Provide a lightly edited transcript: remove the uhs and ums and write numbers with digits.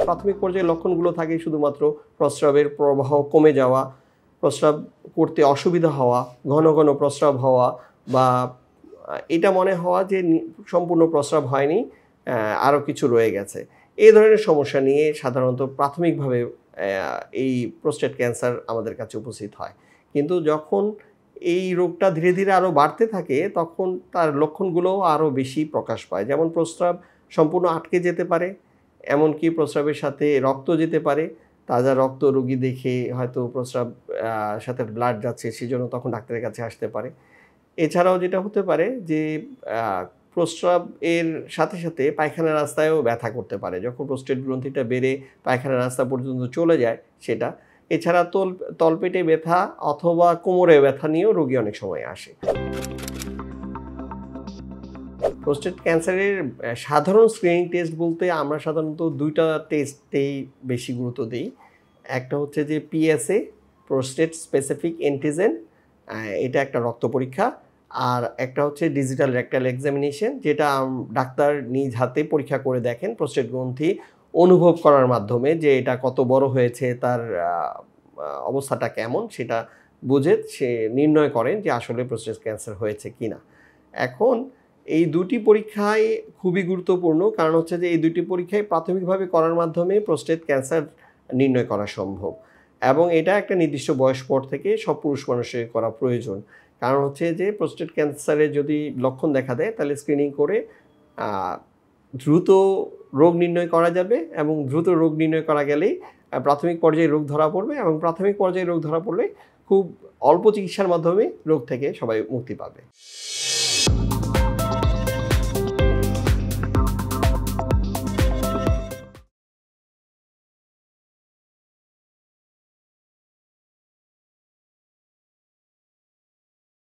প্রাথমিক পর্যায়ে লক্ষণগুলো থাকে শুধুমাত্র প্রস্রাবের প্রবাহ কমে যাওয়া, প্রস্রাব করতে অসুবিধা হওয়া, ঘন ঘন প্রস্রাব হওয়া, বা এটা মনে হওয়া যে সম্পূর্ণ প্রস্রাব হয়নি, আরও কিছু রয়ে গেছে। এই ধরনের সমস্যা নিয়ে সাধারণত প্রাথমিকভাবে এই প্রোস্টেট ক্যান্সার আমাদের কাছে উপস্থিত হয়। কিন্তু যখন এই রোগটা ধীরে ধীরে আরও বাড়তে থাকে তখন তার লক্ষণগুলোও আরও বেশি প্রকাশ পায়। যেমন প্রস্রাব সম্পূর্ণ আটকে যেতে পারে, এমনকি প্রস্রাবের সাথে রক্ত যেতে পারে। তাজা রক্ত রোগী দেখে হয়তো প্রস্রাব সাথে ব্লাড যাচ্ছে, সেজন্য তখন ডাক্তারের কাছে আসতে পারে। এছাড়াও যেটা হতে পারে যে প্রস্রাব এর সাথে সাথে পায়খানার রাস্তায়ও ব্যথা করতে পারে। যখন প্রোস্টেট গ্রন্থিটা বেড়ে পায়খানার রাস্তা পর্যন্ত চলে যায় সেটা। এছাড়া তলপেটে ব্যথা অথবা কোমরে ব্যথা নিয়েও রোগী অনেক সময় আসে। প্রোস্টেট ক্যান্সারের সাধারণ স্ক্রিনিং টেস্ট বলতে আমরা সাধারণত ২টা টেস্টেই বেশি গুরুত্ব দিই। একটা হচ্ছে যে পিএসএ, প্রোস্টেট স্পেসিফিক অ্যান্টিজেন, এটা একটা রক্ত পরীক্ষা। আর একটা হচ্ছে ডিজিটাল রেকটাল এক্সামিনেশন, যেটা ডাক্তার নিজ হাতে পরীক্ষা করে দেখেন প্রোস্টেট গ্রন্থি অনুভব করার মাধ্যমে যে এটা কত বড় হয়েছে, তার অবস্থাটা কেমন সেটা বুঝে সে নির্ণয় করেন যে আসলে প্রোস্টেট ক্যান্সার হয়েছে কিনা। এখন এই দুটি পরীক্ষাই খুবই গুরুত্বপূর্ণ, কারণ হচ্ছে যে এই দুটি পরীক্ষাই প্রাথমিকভাবে করার মাধ্যমে প্রোস্টেট ক্যান্সার নির্ণয় করা সম্ভব, এবং এটা একটা নির্দিষ্ট বয়স পর থেকে সব পুরুষ মানুষের করা প্রয়োজন। কারণ হচ্ছে যে প্রোস্টেট ক্যান্সারের যদি লক্ষণ দেখা দেয় তাহলে স্ক্রিনিং করে দ্রুত রোগ নির্ণয় করা যাবে, এবং দ্রুত রোগ নির্ণয় করা গেলেই প্রাথমিক পর্যায়ে রোগ ধরা পড়বে, এবং প্রাথমিক পর্যায়ে রোগ ধরা পড়লে খুব অল্প চিকিৎসার মাধ্যমে রোগ থেকে সবাই মুক্তি পাবে।